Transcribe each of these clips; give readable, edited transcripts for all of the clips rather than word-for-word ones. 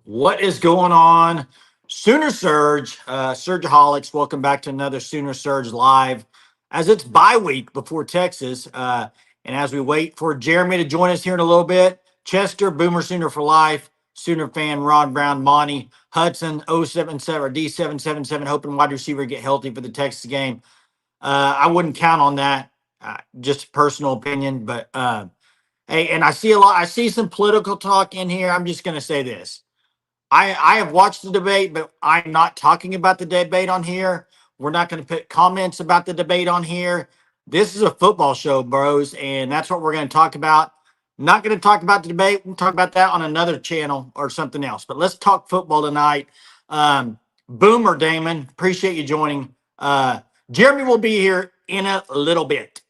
What is going on? Sooner Surge, Surgeaholics, welcome back to another Sooner Surge Live as it's bye week before Texas. And as we wait for Jeremy to join us here in a little bit, Chester, Boomer Sooner for Life, Sooner fan, Ron Brown, Monty, Hudson, 077 or D777, hoping wide receiver get healthy for the Texas game. I wouldn't count on that, just a personal opinion. But hey, and I see I see some political talk in here. I'm just going to say this. I have watched the debate, but I'm not talking about the debate on here. We're not going to put comments about the debate on here. This is a football show, bros, and that's what we're going to talk about. Not going to talk about the debate. We'll talk about that on another channel or something else. But let's talk football tonight. Boomer Damon, appreciate you joining. Jeremy will be here in a little bit.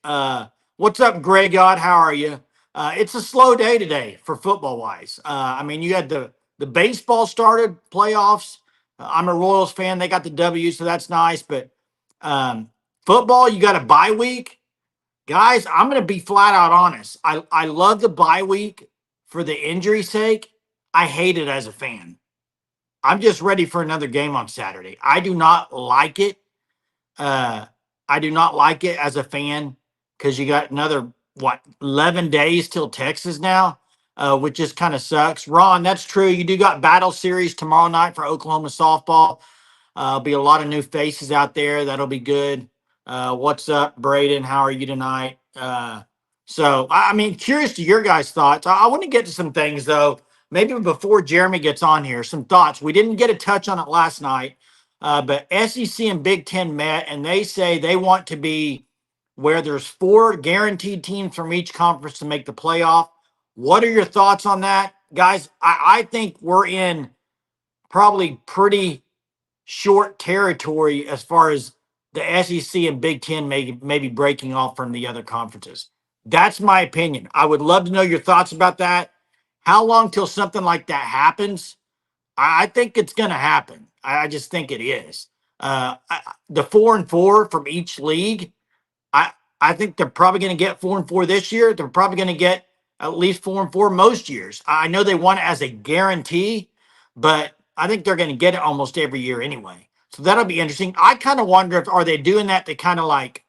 What's up, Greg? God, how are you? It's a slow day today for football wise. I mean, you had the baseball started playoffs. I'm a Royals fan. They got the W, so that's nice. But football, you got a bye week. Guys, I'm going to be flat out honest. I love the bye week for the injury sake. I hate it as a fan. I'm just ready for another game on Saturday. I do not like it. I do not like it as a fan because you got another, 11 days till Texas now, which just kind of sucks. Ron, that's true. You do got battle series tomorrow night for Oklahoma softball. Be a lot of new faces out there. That'll be good. What's up, Braden? How are you tonight? I mean, curious to your guys' thoughts. I want to get to some things, though. Maybe before Jeremy gets on here, some thoughts. We didn't get a touch on it last night, but SEC and Big Ten met, and they say they want to be where there's 4 guaranteed teams from each conference to make the playoff. What are your thoughts on that, guys? I think we're in probably pretty short territory as far as the SEC and Big Ten maybe breaking off from the other conferences. That's my opinion. I would love to know your thoughts about that. How long till something like that happens? I think it's going to happen. I just think it is. The 4-4 from each league. I think they're probably going to get 4-4 this year. They're probably going to get at least 4-4 most years. I know they want it as a guarantee, but I think they're going to get it almost every year anyway. So that'll be interesting. I kind of wonder if are they doing that to kind of like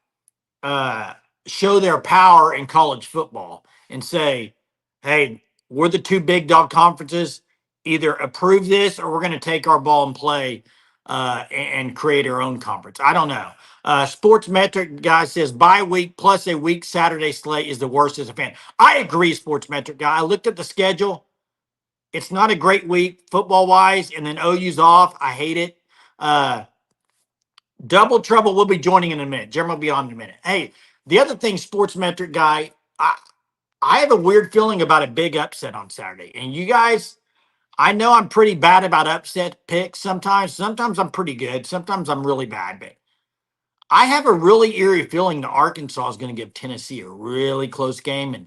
show their power in college football and say, hey, we're the 2 big dog conferences. Either approve this or we're going to take our ball and play and create our own conference. I don't know. Sports Metric guy says bye week plus a week Saturday slate is the worst as a fan. I agree, Sports Metric guy. I looked at the schedule. It's not a great week football wise, and then OU's off. I hate it. Double Trouble will be joining in a minute. Jeremy will be on in a minute. Hey, the other thing, Sports Metric guy, I have a weird feeling about a big upset on Saturday. And you guys, I know I'm pretty bad about upset picks sometimes. Sometimes I'm pretty good. Sometimes I'm really bad. But I have a really eerie feeling that Arkansas is going to give Tennessee a really close game. And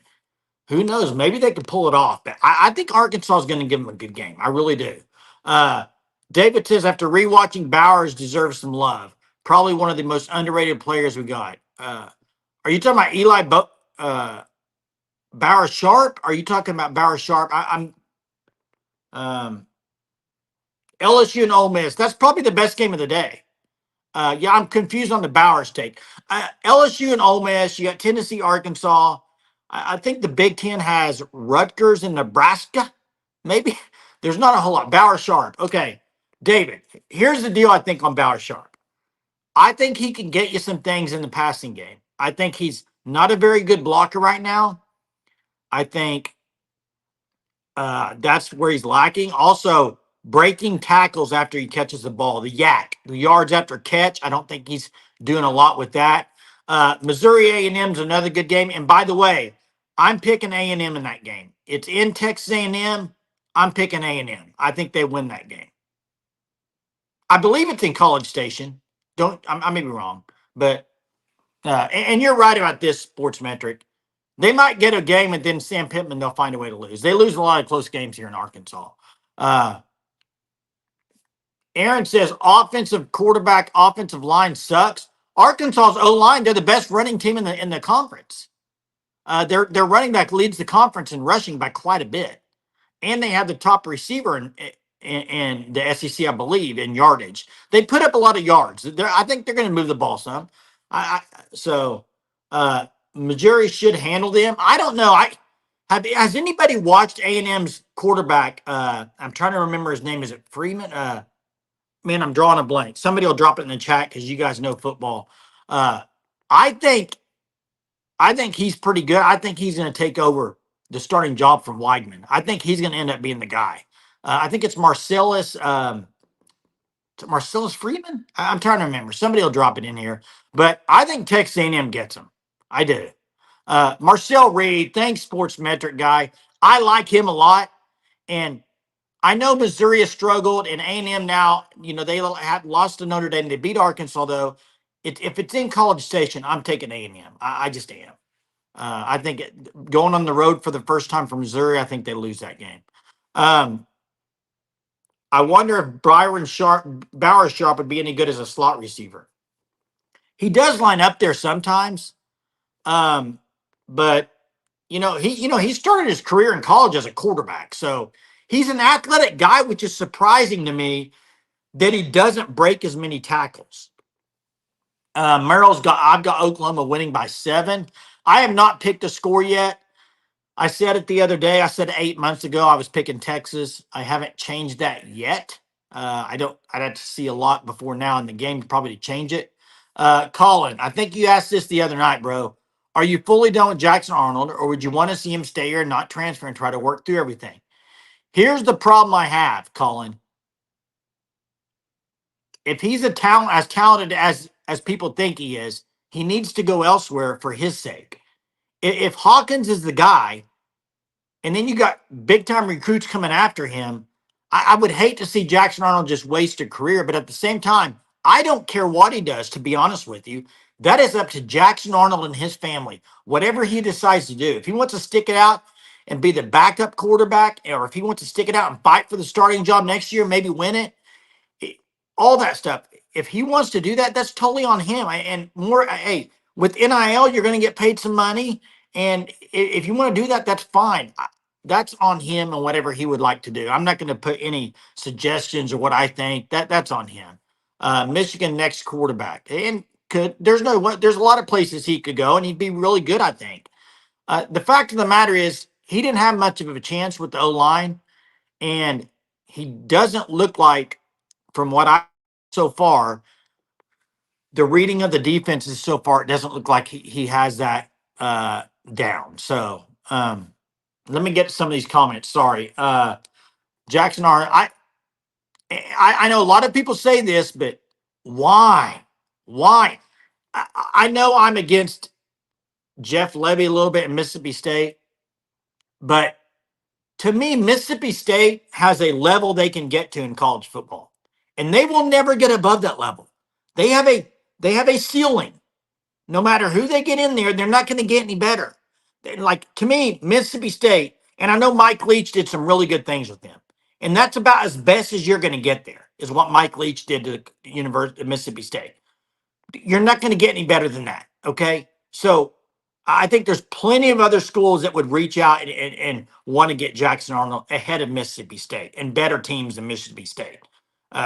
who knows? Maybe they could pull it off. But I think Arkansas is going to give them a good game. I really do. David says, after rewatching Bowers deserves some love. Probably one of the most underrated players we got. Are you talking about Bowers Sharp? Are you talking about Bowers Sharp? I'm LSU and Ole Miss. That's probably the best game of the day. Yeah, I'm confused on the Bowers take. LSU and Ole Miss. You got Tennessee, Arkansas. I think the Big Ten has Rutgers and Nebraska. Maybe there's not a whole lot. Bowers Sharp. Okay, David. Here's the deal. I think on Bowers Sharp. I think he can get you some things in the passing game. I think he's not a very good blocker right now. I think that's where he's lacking. Also, breaking tackles after he catches the ball, the yards after catch. I don't think he's doing a lot with that. Missouri A&M is another good game. And by the way, I'm picking A&M in that game. It's in Texas A&M. I'm picking A&M. I think they win that game. I believe it's in College Station. I may be wrong, but and you're right about this, Sports Metric. They might get a game, and then Sam Pittman, they'll find a way to lose. They lose a lot of close games here in Arkansas. Aaron says offensive line sucks. Arkansas's O-line, they're the best running team in the conference. Their running back leads the conference in rushing by quite a bit, and they have the top receiver in the SEC, I believe, in yardage. They put up a lot of yards. I think they're going to move the ball some. So Missouri should handle them. I don't know. Has anybody watched A&M's quarterback? I'm trying to remember his name. Is it Freeman? Man, I'm drawing a blank. Somebody will drop it in the chat because you guys know football. Uh, I think he's pretty good. I think he's going to take over the starting job from Weidman. I think he's going to end up being the guy. I think it's Marcellus. Marcellus Freeman. I'm trying to remember. Somebody will drop it in here. But I think Texas A&M gets him. I do. Marcel Reed, thanks, Sports Metric guy. I like him a lot, and I know Missouri has struggled, and A&M now, they have lost to Notre Dame. They beat Arkansas, though. If it's in College Station, I'm taking A&M. I just am. I think going on the road for the first time for Missouri, I think they lose that game. I wonder if Bauer Sharp would be any good as a slot receiver. He does line up there sometimes, but he started his career in college as a quarterback, so he's an athletic guy, which is surprising to me that he doesn't break as many tackles. I've got Oklahoma winning by 7. I have not picked a score yet. I said it the other day. I said 8 months ago I was picking Texas. I haven't changed that yet. I'd have to see a lot before now in the game to probably change it. Colin, I think you asked this the other night, bro. Are you fully done with Jackson Arnold, or would you want to see him stay here and not transfer and try to work through everything? Here's the problem I have, Colin. If he's as talented as people think he is, he needs to go elsewhere for his sake. If Hawkins is the guy, and then you got big time recruits coming after him, I would hate to see Jackson Arnold just waste a career. But at the same time, I don't care what he does, to be honest with you. That is up to Jackson Arnold and his family. Whatever he decides to do. If he wants to stick it out and be the backup quarterback, or if he wants to stick it out and fight for the starting job next year, maybe win it, all that stuff. If he wants to do that, that's totally on him. And more, hey, with NIL, you're going to get paid some money. And if you want to do that, that's fine. That's on him and whatever he would like to do. I'm not going to put any suggestions or what I think. That's on him. Michigan next quarterback, and there's a lot of places he could go, and he'd be really good, I think. The fact of the matter is, he didn't have much of a chance with the O-line, and he doesn't look like, from what I so far, the reading of the defenses so far, it doesn't look like he has that down. So let me get to some of these comments. Sorry. Jackson Arnold, I know a lot of people say this, but why? Why? I know I'm against Jeff Levy a little bit in Mississippi State, but to me, Mississippi State has a level they can get to in college football, and they will never get above that level. They have a ceiling. No matter who they get in there, they're not going to get any better. Like, to me, Mississippi State, and I know Mike Leach did some really good things with them, and that's about as best as you're going to get there, is what Mike Leach did to the University of Mississippi State. You're not going to get any better than that, okay? So I think there's plenty of other schools that would reach out and want to get Jackson Arnold ahead of Mississippi State, and better teams than Mississippi State.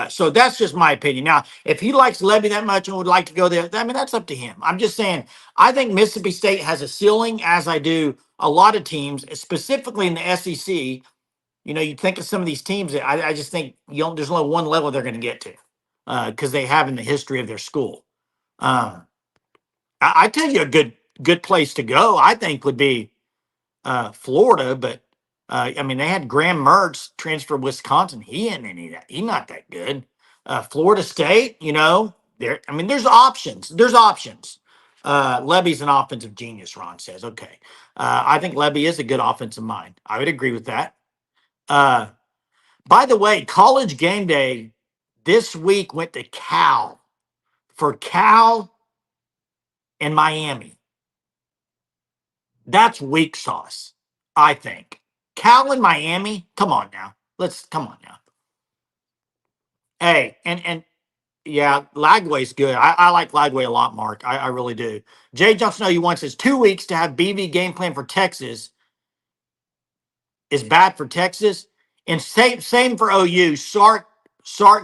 So that's just my opinion. Now, if he likes Levy that much and would like to go there, I mean, that's up to him. I'm just saying, I think Mississippi State has a ceiling, as I do a lot of teams, specifically in the SEC. You think of some of these teams that I just think there's only one level they're going to get to, because they have in the history of their school. I tell you, a good place to go, I think, would be Florida, but I mean, they had Graham Mertz transfer to Wisconsin. He ain't any of that. He's not that good. Florida State, there. I mean, there's options. There's options. Levy's an offensive genius, Ron says. Okay. I think Levy is a good offensive mind. I would agree with that. By the way, College Game Day this week went to Cal, for Cal and Miami. That's weak sauce, I think. Cal and Miami, come on now. Come on now. Hey, and yeah, Lagway's good. I like Lagway a lot, Mark. I really do. Jay Johnson, you once says 2 weeks to have BV game plan for Texas is bad for Texas. And same for OU. Sark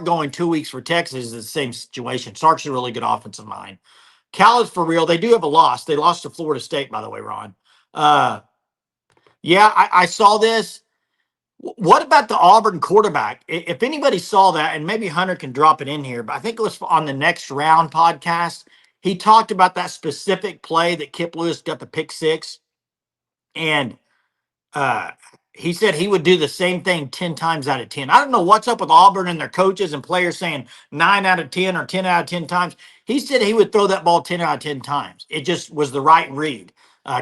going 2 weeks for Texas is the same situation. Sark's a really good offensive mind. Cal is for real. They do have a loss. They lost to Florida State, by the way, Ron. Uh, yeah, I saw this. What about the Auburn quarterback? If anybody saw that, and maybe Hunter can drop it in here, but I think it was on the Next Round podcast. He talked about that specific play that Kip Lewis got the pick six, and uh, he said he would do the same thing 10 times out of 10. I don't know what's up with Auburn and their coaches and players saying 9 out of 10 or 10 out of 10 times. He said he would throw that ball 10 out of 10 times. It just was the right read.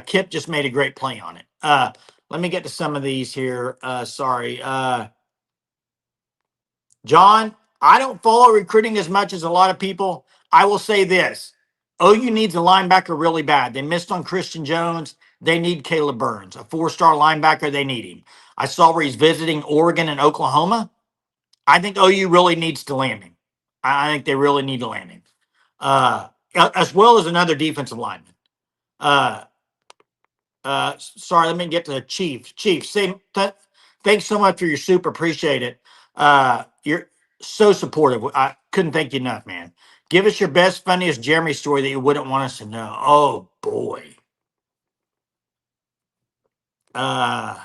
Kip just made a great play on it. Let me get to some of these here. Sorry. John, I don't follow recruiting as much as a lot of people. I will say this. OU needs a linebacker really bad. They missed on Christian Jones. They need Caleb Burns, a 4-star linebacker. They need him. I saw where he's visiting Oregon and Oklahoma. I think OU really needs to land him. I think they really need to land him, as well as another defensive lineman. Uh, Sorry, let me get to the Chief. Chief, thanks so much for your soup. Appreciate it. You're so supportive. I couldn't thank you enough, man. Give us your best, funniest Jeremy story that you wouldn't want us to know. Oh boy. Uh,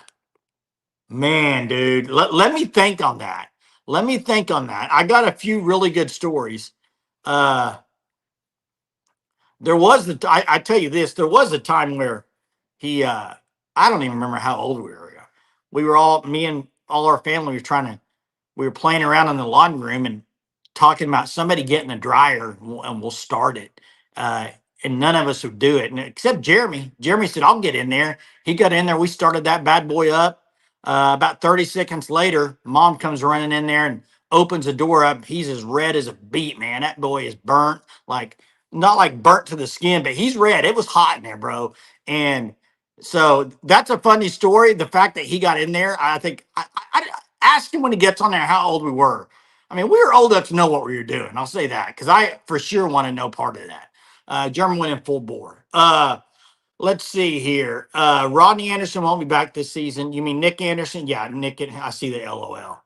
Man, dude, let me think on that. Let me think on that. I got a few really good stories. Uh, there was I tell you this, there was a time where he, I don't even remember how old we were. We were all, me and all our family were we were playing around in the laundry room and talking about somebody getting a dryer and we'll start it. Uh, and none of us would do it, and except Jeremy. Jeremy said, "I'll get in there." He got in there. We started that bad boy up. About 30 seconds later, Mom comes running in there and opens the door up. He's as red as a beet, man. That boy is burnt, like not like burnt to the skin, but he's red. It was hot in there, bro. And so that's a funny story. The fact that he got in there, I think I ask him when he gets on there how old we were. I mean, we were old enough to know what we were doing. I'll say that because I for sure want to know part of that. German went in full bore. Let's see here. Rodney Anderson won't be back this season. You mean Nick Anderson? Yeah, Nick. I see the LOL.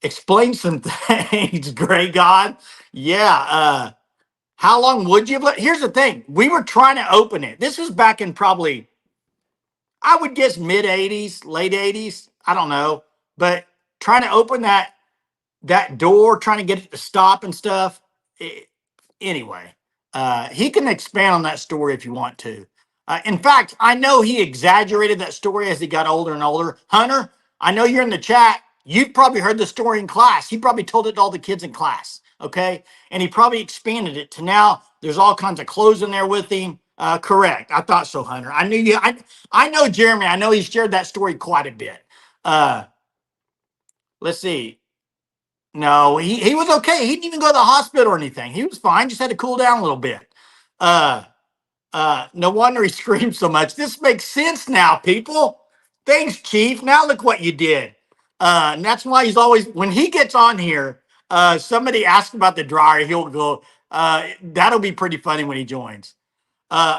Explain some things, great God. Yeah. How long would you? But here's the thing: we were trying to open it. This was back in probably, I would guess, mid '80s, late '80s. I don't know, but trying to open that door, trying to get it to stop and stuff. Anyway, he can expand on that story if you want to. In fact, I know he exaggerated that story as he got older and older. Hunter, I know you're in the chat. You've probably heard the story in class. He probably told it to all the kids in class. Okay. And he probably expanded it to now there's all kinds of clothes in there with him. Correct. I thought so, Hunter. I knew you. I know Jeremy. I know he shared that story quite a bit. Let's see. No, he was okay. He didn't even go to the hospital or anything. He was fine. Just had to cool down a little bit. Uh, no wonder he screamed so much. This makes sense now, people. Thanks, Chief. Now look what you did. And that's why he's always, when he gets on here, somebody asks about the dryer, he'll go, that'll be pretty funny when he joins.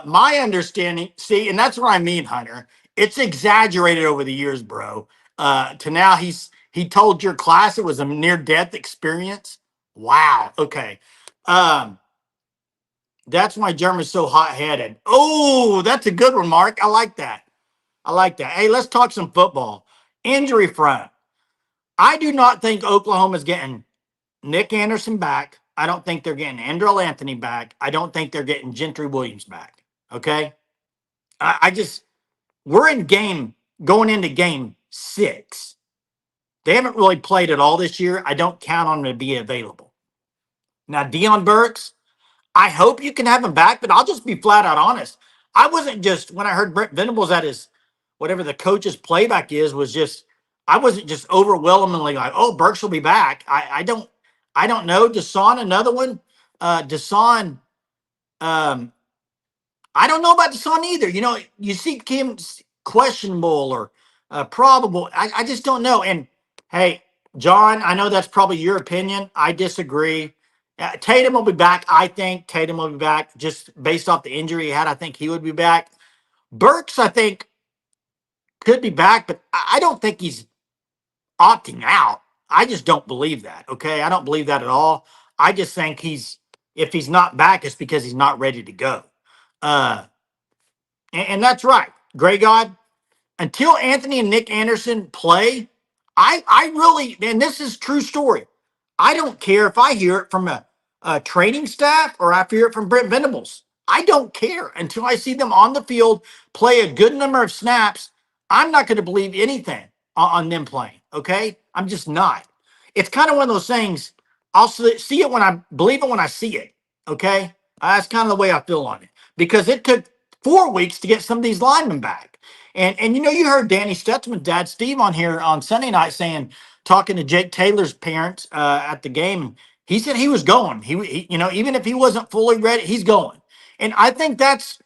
My understanding, see, and that's what I mean, Hunter. It's exaggerated over the years, bro. To now he told your class it was a near death experience. Wow. Okay. Um, that's why German's so hot headed. Oh, that's a good one, Mark. I like that. I like that. Hey, let's talk some football. Injury front. I do not think Oklahoma's getting Nick Anderson back. I don't think they're getting Andrell Anthony back. I don't think they're getting Gentry Williams back. Okay. I just, we're going into game 6. They haven't really played at all this year. I don't count on them to be available. Now, Deion Burks, I hope you can have him back, but I'll just be flat out honest. I wasn't just, when I heard Brent Venables at his, whatever the coach's playback is, was just, I wasn't just overwhelmingly like, oh, Burks will be back. I don't know. Deshaun, another one. Deshaun, um, I don't know about Deshaun either. You know, you see Kim questionable or probable. I just don't know. And hey, John, I know that's probably your opinion. I disagree. Tatum will be back. I think Tatum will be back just based off the injury he had. I think he would be back. Burks, I think, could be back, but I don't think he's. opting out. I just don't believe that. Okay, I don't believe that at all. I just think if he's not back, it's because he's not ready to go. Uh, and that's right, Gray God. Until Anthony and Nick Anderson play, I really, and this is true story. I don't care if I hear it from a training staff or I hear it from Brent Venables. I don't care until I see them on the field play a good number of snaps. I'm not going to believe anything on them playing. Okay, I'm just not. It's kind of one of those things. I'll see it when I believe it when I see it. Okay, that's kind of the way I feel on it because it took 4 weeks to get some of these linemen back. And you heard Danny Stutzman's dad, Steve, on here on Sunday night talking to Jake Taylor's parents at the game, and he said he was going. He even if he wasn't fully ready, he's going. And I think that's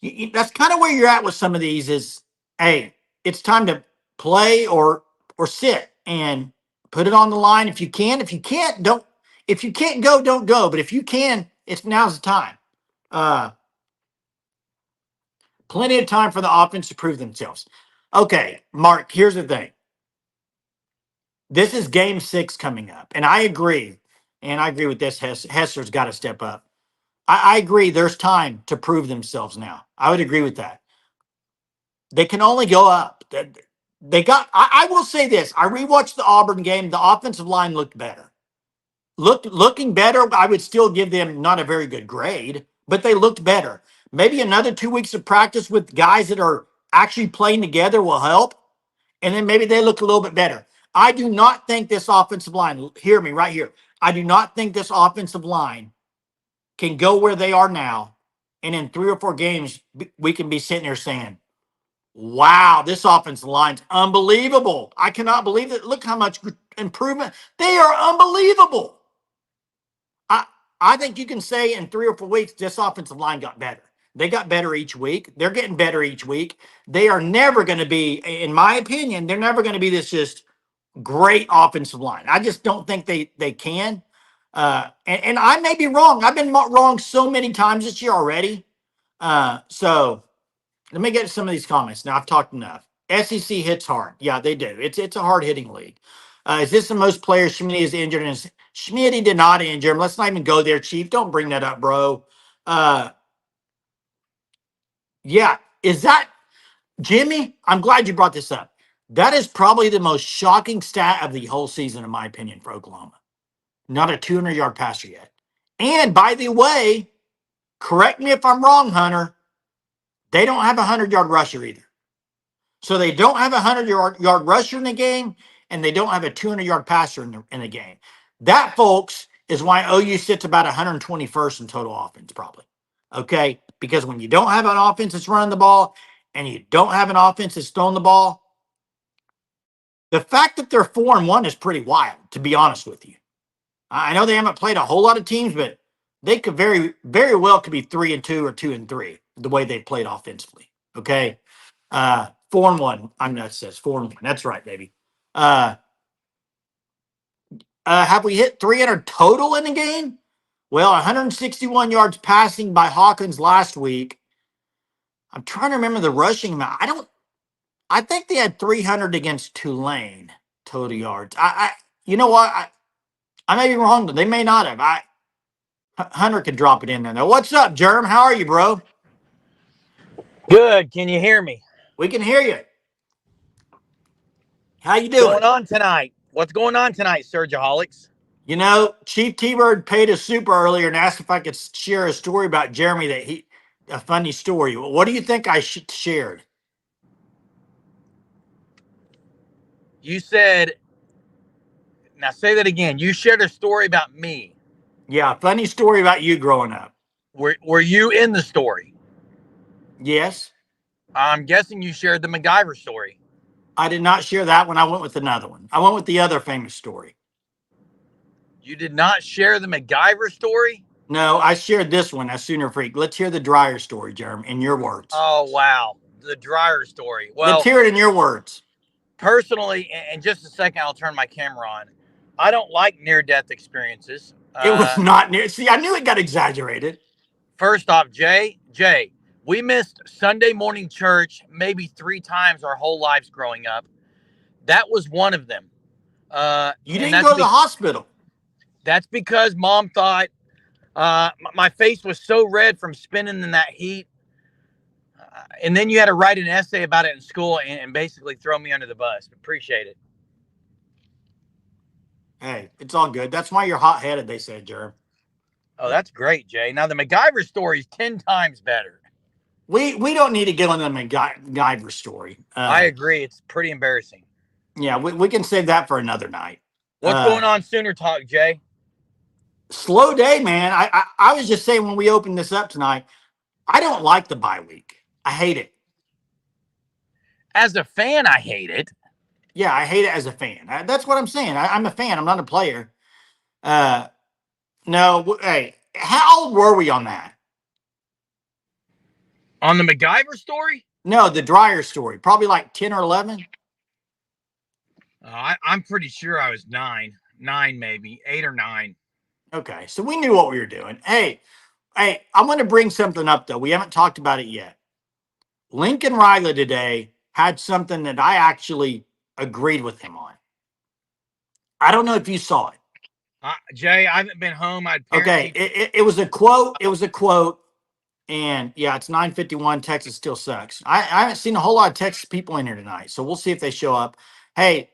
kind of where you're at with some of these. Is hey, it's time to play or sit and put it on the line if you can. If you can't, don't. If you can't go, don't go. But if you can, now's the time. Plenty of time for the offense to prove themselves. Okay, Mark, here's the thing. This is game 6 coming up, and I agree. And I agree with this. Hesser's got to step up. I agree. There's time to prove themselves now. I would agree with that. They can only go up. I will say this. I rewatched the Auburn game. The offensive line looked better. Looking better. I would still give them not a very good grade, but they looked better. Maybe another 2 weeks of practice with guys that are actually playing together will help. And then maybe they look a little bit better. I do not think this offensive line, hear me right here. I do not think this offensive line can go where they are now. And in 3 or 4 games, we can be sitting here saying, wow, this offensive line's unbelievable. I cannot believe it. Look how much improvement. They are unbelievable. I think you can say in 3 or 4 weeks, this offensive line got better. They got better each week. They're getting better each week. They are never going to be, in my opinion, they're never going to be this just great offensive line. I just don't think they can. And I may be wrong. I've been wrong so many times this year already. So let me get to some of these comments. Now I've talked enough. SEC hits hard. Yeah, they do. It's a hard hitting league. Is this the most players Schmitty is injured? And Schmitty did not injure him. Let's not even go there, Chief. Don't bring that up, bro. Yeah, is that Jimmy? I'm glad you brought this up. That is probably the most shocking stat of the whole season, in my opinion, for Oklahoma. Not a 200-yard passer yet. And by the way, correct me if I'm wrong, Hunter, they don't have a 100-yard rusher either. So they don't have a 100-yard rusher in the game, and they don't have a 200-yard passer in the game. That, folks, is why OU sits about 121st in total offense, probably. Okay? Because when you don't have an offense that's running the ball and you don't have an offense that's throwing the ball, the fact that they're 4-1 is pretty wild, to be honest with you. I know they haven't played a whole lot of teams, but they could very, very well could be 3-2 or 2-3 the way they played offensively. Okay? 4-1. I'm not says 4-1. That's right, baby. Have we hit 300 total in the game? Well, 161 yards passing by Hawkins last week. I'm trying to remember the rushing amount. I think they had 300 against Tulane total yards. You know what? I may be wrong. They may not have. Hunter could drop it in there. What's up, Jerm? How are you, bro? Good. Can you hear me? We can hear you. How you What's doing? going on tonight? What's going on tonight, Surgeaholics? Chief T-Bird paid us super earlier and asked if I could share a story about Jeremy a funny story. What do you think I shared? You said, now say that again. You shared a story about me. Yeah, funny story about you growing up. Were you in the story? Yes. I'm guessing you shared the MacGyver story. I did not share that one. I went with another one. I went with the other famous story. You did not share the MacGyver story? No, I shared this one as Sooner Freak. Let's hear the Dryer story, Jeremy, in your words. Oh, wow. The Dryer story. Well, let's hear it in your words. Personally, in just a second, I'll turn my camera on. I don't like near-death experiences. It was not near. See, I knew it got exaggerated. First off, Jay, we missed Sunday morning church maybe 3 times our whole lives growing up. That was one of them. You And didn't go to the hospital. that's because Mom thought my face was so red from spinning in that heat. And then you had to write an essay about it in school and basically throw me under the bus. Appreciate it. Hey, it's all good. That's why you're hot-headed, they said, Jerm. Oh, that's great, Jay. Now the MacGyver story is 10 times better. We don't need to get on the MacGyver story. I agree. It's pretty embarrassing. Yeah, we can save that for another night. What's going on, Sooner Talk, Jay? Slow day, man. I was just saying when we opened this up tonight, I don't like the bye week. I hate it. As a fan, I hate it. Yeah, I hate it as a fan. That's what I'm saying. I'm a fan. I'm not a player. No, hey, how old were we on that? On the MacGyver story? No, the Dryer story. Probably like 10 or 11. I'm pretty sure I was 9 maybe 8 or 9. Okay, so we knew what we were doing. Hey, I'm going to bring something up, though. We haven't talked about it yet. Lincoln Riley today had something that I actually agreed with him on. I don't know if you saw it. Jay, I haven't been home. Okay, it was a quote. It was a quote. And yeah, it's 9:51. Texas still sucks. I haven't seen a whole lot of Texas people in here tonight, so we'll see if they show up. Hey,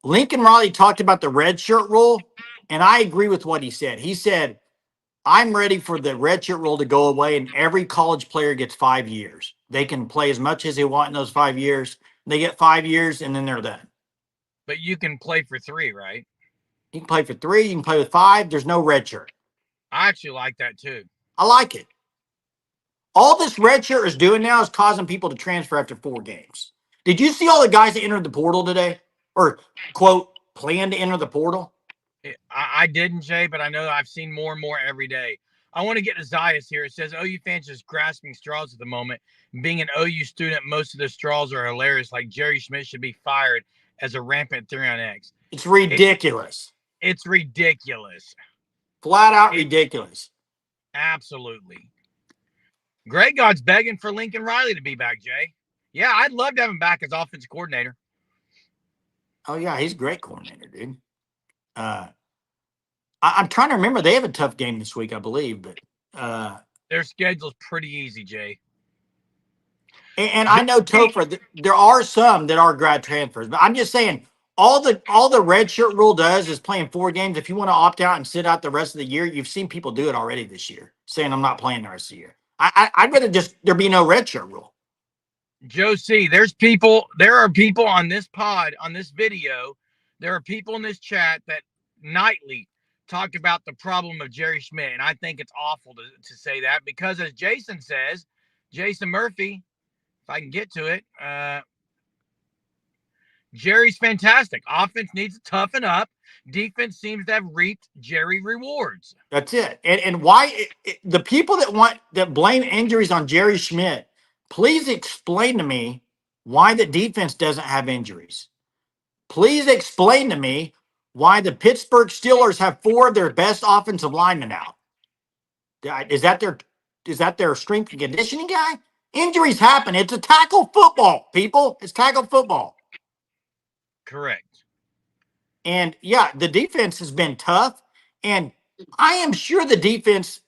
Lincoln Riley talked about the redshirt rule, and I agree with what he said. He said, I'm ready for the redshirt rule to go away, and every college player gets 5 years. They can play as much as they want in those 5 years. They get 5 years, and then they're done. But you can play for 3, right? You can play for 3. You can play with 5. There's no redshirt. I actually like that, too. I like it. All this redshirt is doing now is causing people to transfer after 4 games. Did you see all the guys that entered the portal today? Or, quote, plan to enter the portal? I didn't, Jay, but I know I've seen more and more every day. I want to get to Zias here. It says OU fans just grasping straws at the moment. Being an OU student, most of the straws are hilarious. Like Jerry Schmidt should be fired as a rampant 3-on-X. It's ridiculous. It's ridiculous. Flat out ridiculous. Absolutely. Greg God's begging for Lincoln Riley to be back, Jay. Yeah, I'd love to have him back as offensive coordinator. Oh, yeah, he's a great coordinator, dude. I'm trying to remember. They have a tough game this week, I believe, but their schedule's pretty easy, Jay. And I know Topher, there are some that are grad transfers, but I'm just saying all the redshirt rule does is playing 4 games. If you want to opt out and sit out the rest of the year, you've seen people do it already this year, saying I'm not playing the rest of the year. I'd rather just there be no redshirt rule. Joe C, there are people on this pod, on this video, there are people in this chat that nightly talk about the problem of Jerry Schmidt. And I think it's awful to say that because as Jason says, Jason Murphy, if I can get to it, Jerry's fantastic. Offense needs to toughen up. Defense seems to have reaped Jerry rewards. That's it. And why the people that blame injuries on Jerry Schmidt, please explain to me why the defense doesn't have injuries. Please explain to me why the Pittsburgh Steelers have 4 of their best offensive linemen out. Is that their strength and conditioning guy? Injuries happen. It's a tackle football, people. It's tackle football. Correct. And yeah, the defense has been tough. And I am sure the defense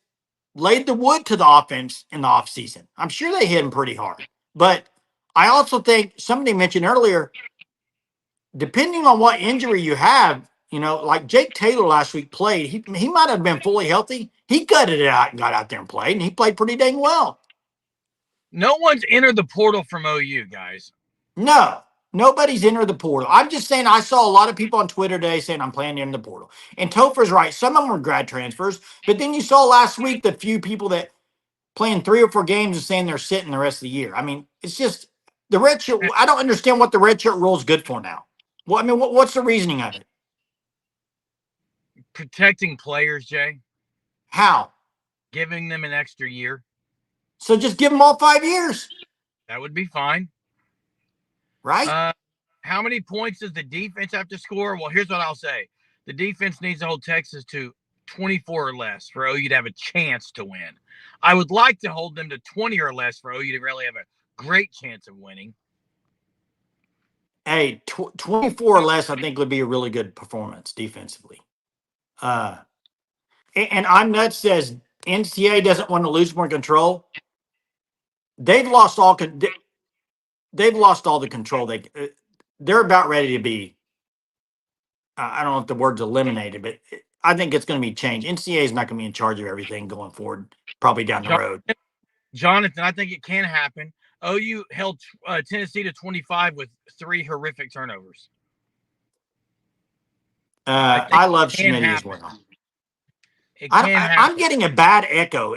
laid the wood to the offense in the offseason. I'm sure they hit him pretty hard. But I also think somebody mentioned earlier, depending on what injury you have, like Jake Taylor last week played, he might have been fully healthy. He gutted it out and got out there and played, and he played pretty dang well. No one's entered the portal from OU, guys. No, nobody's entered the portal. I'm just saying I saw a lot of people on Twitter today saying I'm planning to enter the portal. And Topher's right. Some of them were grad transfers. But then you saw last week the few people that playing 3 or 4 games and saying they're sitting the rest of the year. I mean, it's just the redshirt. I don't understand what the redshirt rule is good for now. Well, I mean, what's the reasoning of it? Protecting players, Jay. How? Giving them an extra year. So just give them all 5 years. That would be fine. Right? How many points does the defense have to score? Well, here's what I'll say. The defense needs to hold Texas to 24 or less for OU to have a chance to win. I would like to hold them to 20 or less for OU to really have a great chance of winning. Hey, 24 or less, I think would be a really good performance defensively. And I'm nuts says NCAA doesn't want to lose more control. They've lost all. They've lost all the control. They're about ready to be. I don't know if the word's eliminated, but I think it's going to be changed. NCAA is not going to be in charge of everything going forward, probably down the road. Jonathan, I think it can happen. OU held Tennessee to 25 with 3 horrific turnovers. I love Schmidt as well. It can happen. I'm getting a bad echo.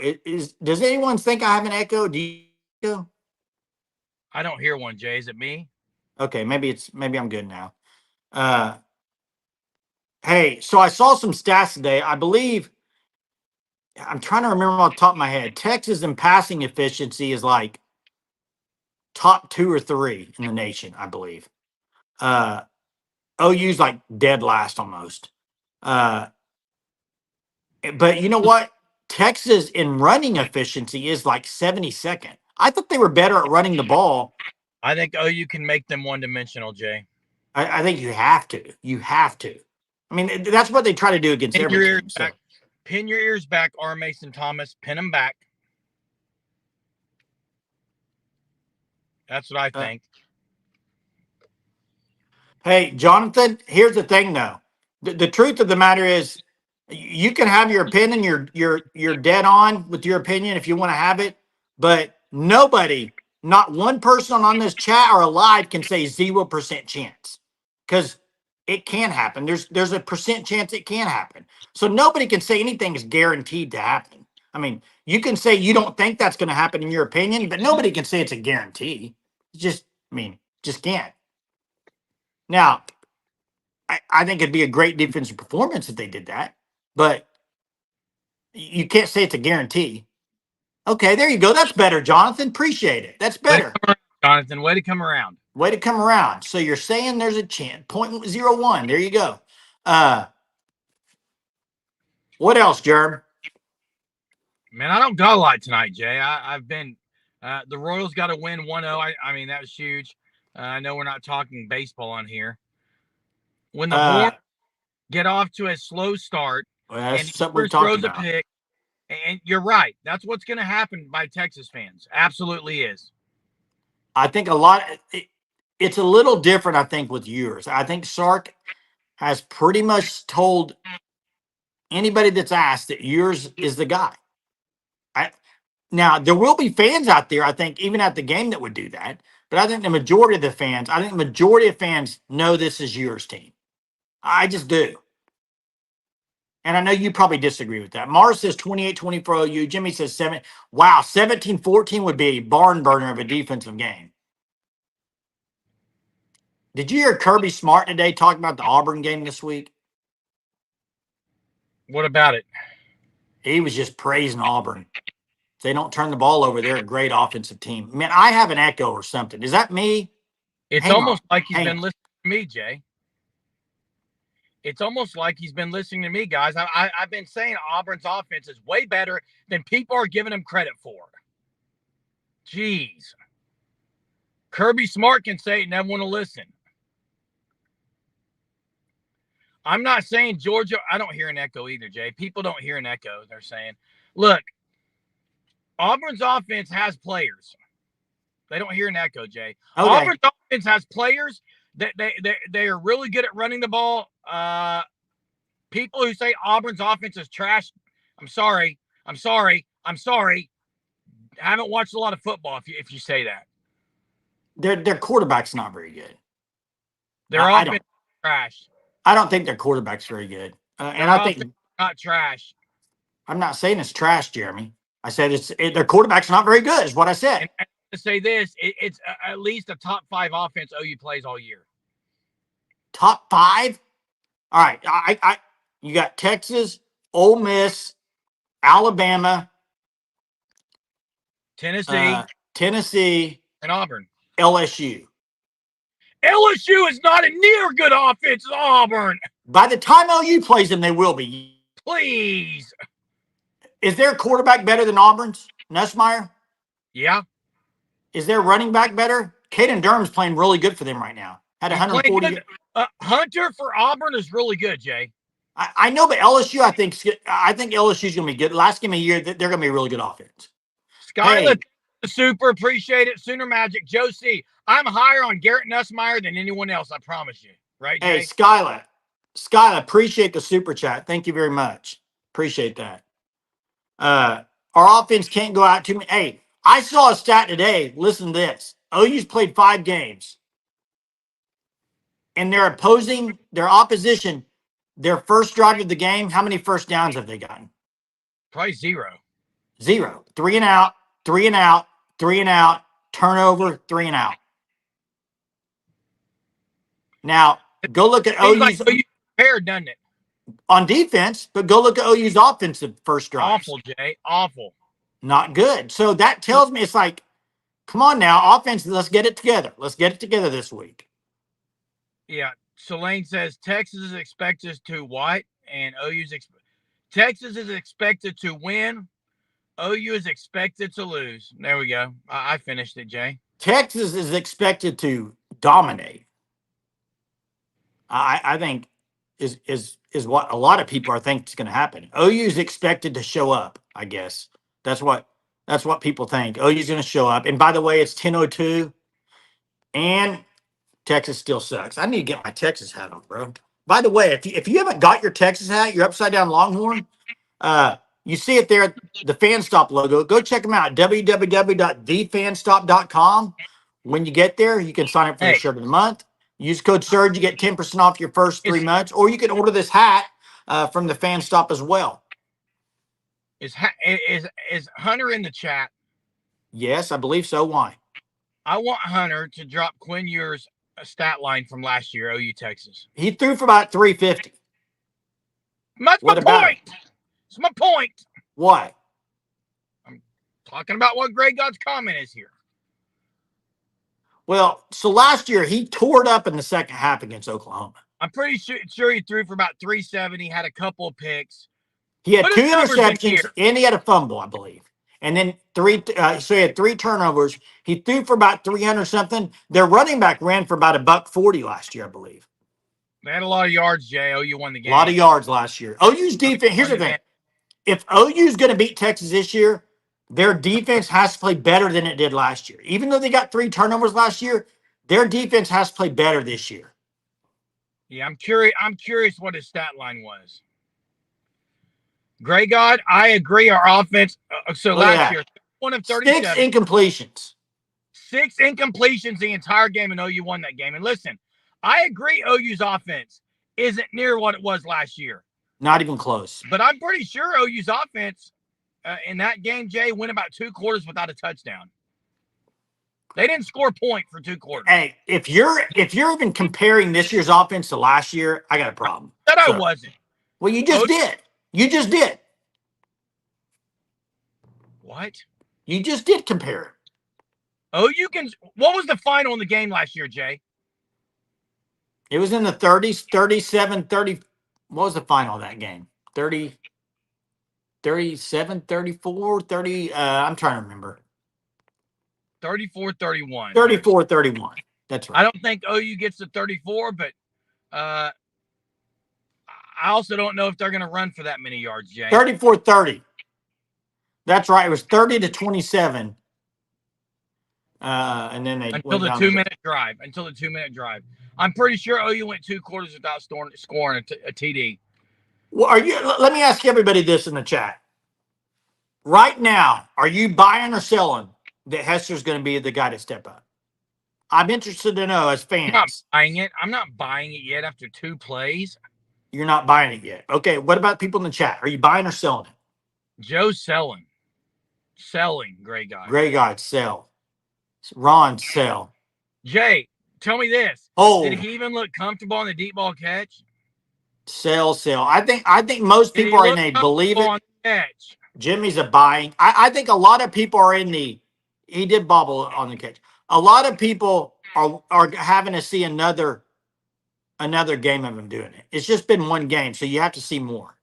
Does anyone think I have an echo? Do you? I don't hear one, Jay. Is it me? Okay, maybe I'm good now. Hey, so I saw some stats today. I believe I'm trying to remember off the top of my head. Texas in passing efficiency is like top 2 or 3 in the nation, I believe. OU's like dead last almost. But you know what? Texas in running efficiency is like 72nd. I thought they were better at running the ball. I think OU can make them one-dimensional, Jay. I think you have to. You have to. I mean, that's what they try to do against every team. So. Pin your ears back, R. Mason Thomas. Pin them back. That's what I think. Hey, Jonathan, here's the thing, though. The truth of the matter is, you can have your opinion. You're dead on with your opinion if you want to have it. But nobody, not one person on this chat or alive, can say 0% chance, because it can happen. There's a percent chance it can happen. So nobody can say anything is guaranteed to happen. I mean, you can say you don't think that's going to happen in your opinion, but nobody can say it's a guarantee. Just can't. Now, I think it'd be a great defensive performance if they did that, but you can't say it's a guarantee. Okay, there you go. That's better, Jonathan. Appreciate it. That's better. Jonathan, way to come around. Way to come around. So you're saying there's a chance. 0.01. There you go. What else, Jerm? Man, I don't got a lot tonight, Jay. I've been the Royals got to win 1-0. I mean, that was huge. I know we're not talking baseball on here. When the Hornets get off to a slow start, and he throws a pick, and you're right. That's what's going to happen by Texas fans. Absolutely is. I think it's a little different, I think, with yours. I think Sark has pretty much told anybody that's asked that yours is the guy. Now, there will be fans out there, I think, even at the game that would do that. But I think the majority of fans know this is yours team. I just do. And I know you probably disagree with that. Mars says 28-20 for OU. Jimmy says 7. Wow, 17-14 would be a barn burner of a defensive game. Did you hear Kirby Smart today talk about the Auburn game this week? What about it? He was just praising Auburn. If they don't turn the ball over, they're a great offensive team. Man, I have an echo or something. Is that me? It's almost like he's been listening to me, Jay. It's almost like he's been listening to me, guys. I've been saying Auburn's offense is way better than people are giving him credit for. Jeez. Kirby Smart can say it, never want to listen. I'm not saying Georgia. I don't hear an echo either, Jay. People don't hear an echo. They're saying, look, Auburn's offense has players. They don't hear an echo, Jay. Okay. Auburn's offense has players that they are really good at running the ball. People who say Auburn's offense is trash, I'm sorry. I haven't watched a lot of football if you say that. Their quarterback's not very good. Their offense is trash. I don't think their quarterback's very good. And I think not trash. I'm not saying it's trash, Jeremy. I said their quarterback's not very good is what I said. And to say this, it's at least a top 5 offense OU plays all year. Top 5? All right. You got Texas, Ole Miss, Alabama, Tennessee, and Auburn. LSU. LSU is not a near good offense as Auburn. By the time OU plays them, they will be. Please. Is their quarterback better than Auburn's? Nussmeier? Yeah. Is their running back better? Caden Durham's playing really good for them right now. Had He's playing 140. good. Hunter for Auburn is really good, Jay. I know, but LSU, I think LSU's going to be good. Last game of the year, they're going to be a really good offense. Skyler, super appreciate it. Sooner Magic, Joe C. I'm higher on Garrett Nussmeier than anyone else. I promise you. Right, Jay? Hey, Skylar, appreciate the super chat. Thank you very much. Appreciate that. Our offense can't go out too many. Hey, I saw a stat today. Listen to this. OU's played 5 games, and their opposition, their first drive of the game, how many first downs have they gotten? Probably 0. 0. 3 and out, 3 and out, 3 and out, turnover, 3 and out. Now, go look at Seems OU's like OU prepared, doesn't it? on defense, but go look at OU's offensive first drives. Awful, Jay. Awful. Not good. So that tells me it's like, come on now, offense, let's get it together. Let's get it together this week. Yeah. Selene says Texas is expected to what? And Texas is expected to win. OU is expected to lose. There we go. I finished it, Jay. Texas is expected to dominate. I think is what a lot of people are thinking is going to happen. OU is expected to show up. I guess that's what people think. OU is going to show up. And by the way, it's 10:02, and Texas still sucks. I need to get my Texas hat on, bro. By the way, if you haven't got your Texas hat, your upside down Longhorn, you see it there at the FanStop logo. Go check them out, www.thefanstop.com. When you get there, you can sign up for the shirt of the month. Use code SURGE, you get 10% off your first 3 months, or you can order this hat from the FanStop as well. Is Hunter in the chat? Yes, I believe so. Why? I want Hunter to drop Quinn Ewers' stat line from last year, OU Texas. He threw for about 350. That's my point. It's my point. What? I'm talking about what Greg God's comment is here. Well, so last year he tore it up in the second half against Oklahoma. I'm pretty sure he threw for about 370, had a couple of picks. He had 2 interceptions and he had a fumble, I believe. And then so he had 3 turnovers. He threw for about 300 something. Their running back ran for about $140 last year, I believe. They had a lot of yards, Jay. OU won the game. A lot of yards last year. OU's defense, here's the thing. If OU's going to beat Texas this year, their defense has to play better than it did last year. Even though they got 3 turnovers last year, their defense has to play better this year. Yeah, I'm curious what his stat line was. Gray God, I agree. Our offense. Last year, 1 of 37. 6 incompletions. 6 incompletions the entire game, and OU won that game. And listen, I agree OU's offense isn't near what it was last year. Not even close. But I'm pretty sure OU's offense in that game, Jay, went about 2 quarters without a touchdown. They didn't score a point for 2 quarters. Hey, if you're even comparing this year's offense to last year, I got a problem. I wasn't. Well, you just did. You just did. What? You just did compare it. What was the final in the game last year, Jay? It was in the 30s, 37, 30. What was the final of that game? 30, 37, 34, 30. I'm trying to remember. 34-31. 34-31. That's right. I don't think OU gets to 34, but I also don't know if they're going to run for that many yards, Jay. 34-30. That's right. It was 30-27. And then they until the 2-minute drive. Until the 2-minute drive. I'm pretty sure OU went 2 quarters without scoring a TD. Well, let me ask everybody this in the chat. Right now, are you buying or selling that Hester's going to be the guy to step up? I'm interested to know as fans. I'm not buying it. I'm not buying it yet after 2 plays. You're not buying it yet. Okay, what about people in the chat? Are you buying or selling it? Joe's selling. Selling, Gray God. Gray God, sell. Ron, sell. Jay, tell me this. Oh. Did he even look comfortable on the deep ball catch? Sell. I think most people are in a believe it. Catch? Jimmy's a buying. I think a lot of people are in the he did bobble on the catch. A lot of people are having to see another game of him doing it. It's just been 1 game, so you have to see more.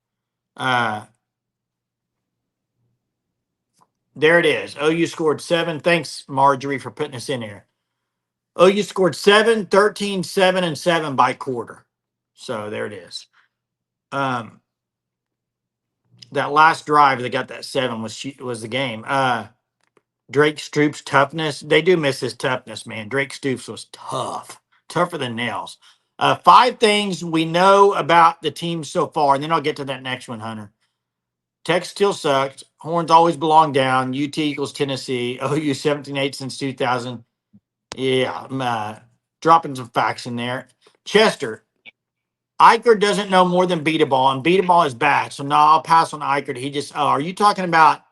There it is. OU scored 7. Thanks, Marjorie, for putting us in here. OU scored 7, 13, 7, and 7 by quarter. So there it is. That last drive they got that 7 was the game. Drake Stoops' toughness. They do miss his toughness, man. Drake Stoops was tough, tougher than nails. 5 things we know about the team so far, and then I'll get to that next one, Hunter. Tech still sucked. Horns always belong down. UT equals Tennessee. OU 17-8 since 2000. Yeah, I'm dropping some facts in there. Chester, Eicher doesn't know more than beat a ball, and beat a ball is bad. So now I'll pass on Eicher. He just, are you talking about?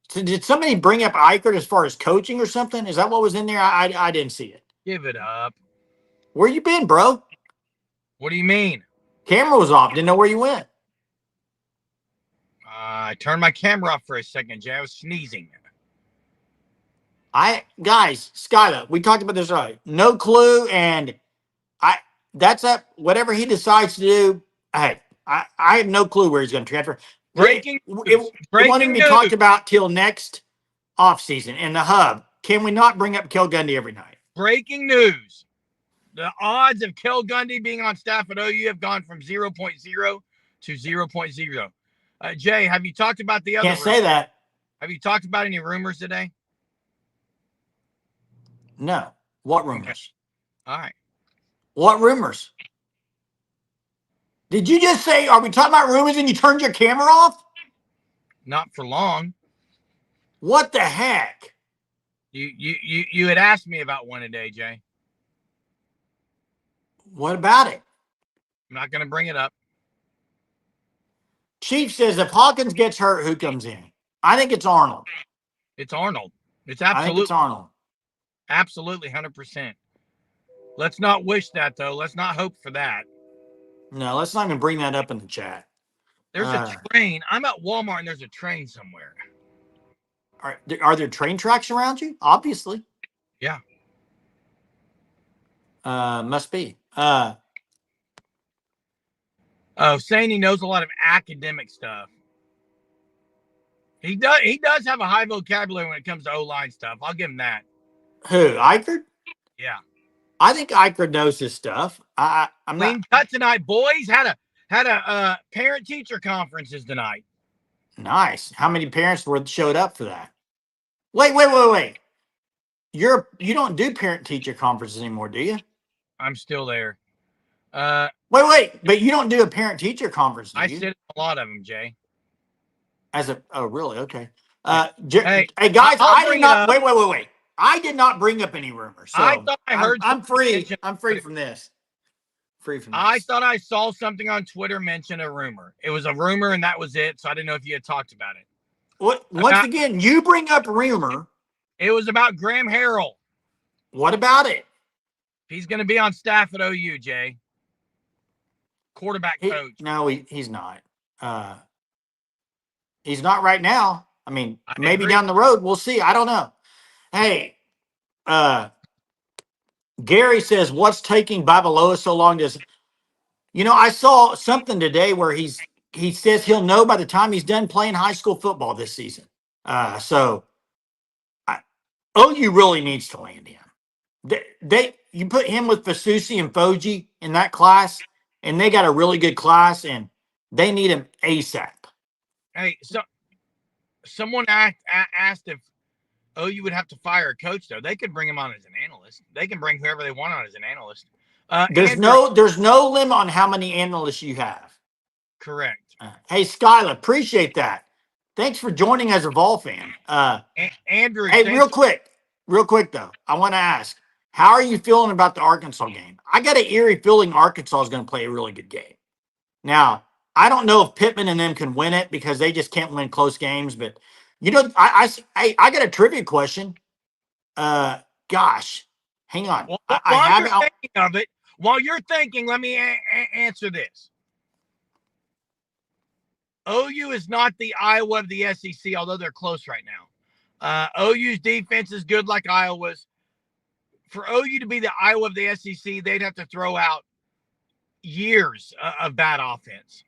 So did somebody bring up Eichert as far as coaching or something? Is that what was in there? I didn't see it. Give it up. Where you been, bro? What do you mean? Camera was off. Didn't know where you went. I turned my camera off for a second, Jay. I was sneezing. Guys, Skyla, we talked about this right. No clue, and that's up. Whatever he decides to do. Hey, I have no clue where he's going to transfer. Breaking It breaking won't even be news. talked about till next offseason. And the hub. Can we not bring up Kel Gundy every night? Breaking news. The odds of Kel Gundy being on staff at OU have gone from 0.0 to 0.0. Jay, have you talked about the other Can't say that. Have you talked about any rumors today? No. What rumors? Okay. All right. What rumors? Did you just say, are we talking about rumors and you turned your camera off? Not for long. What the heck? You had asked me about one today, Jay. What about it? I'm not going to bring it up. Chief says if Hawkins gets hurt, who comes in? I think it's Arnold. It's Arnold. It's I think it's Arnold. Absolutely 100%. Let's not wish that, though. Let's not hope for that. No, let's not even bring that up in the chat. There's a train. I'm at Walmart and there's a train somewhere. Are there train tracks around you? Obviously. Yeah. Must be. Saying he knows a lot of academic stuff. He does have a high vocabulary when it comes to O-line stuff. I'll give him that. Who? Eichert? Yeah. I think Eichert knows his stuff. I'm Clean cut tonight, boys. Had a parent teacher conferences tonight. Nice. How many parents showed up for that? Wait. You don't do parent teacher conferences anymore, do you? I'm still there. Wait. But you don't do a parent teacher conference, do you? I sit in a lot of them, Jay. Really? Okay. Hey, guys, I did not. Wait. I did not bring up any rumors. So I thought I heard. I'm free. I'm free from this. I thought I saw something on Twitter mention a rumor. It was a rumor, and that was it. So I didn't know if you had talked about it. Once again, you bring up rumor. It was about Graham Harrell. What about it? He's going to be on staff at OU, Jay. Quarterback coach. No, he's not. He's not right now. I mean, maybe down the road. We'll see. I don't know. Hey, Gary says, what's taking Babaloa so long to... I saw something today where he says he'll know by the time he's done playing high school football this season. So OU really needs to land him. You put him with Fasusi and Foji in that class, and they got a really good class, and they need him ASAP. Hey, so someone asked if OU would have to fire a coach, though. They could bring him on as an analyst. They can bring whoever they want on as an analyst. There's no limit on how many analysts you have. Correct. Hey, Skyla, appreciate that. Thanks for joining as a Vol fan. Andrew. Hey, real quick though, I want to ask, how are you feeling about the Arkansas game? I got an eerie feeling Arkansas is going to play a really good game. Now, I don't know if Pittman and them can win it because they just can't win close games. But I got a trivia question. Gosh, hang on. While you're thinking, let me answer this. OU is not the Iowa of the SEC, although they're close right now. OU's defense is good like Iowa's. For OU to be the Iowa of the SEC, they'd have to throw out years of bad offense.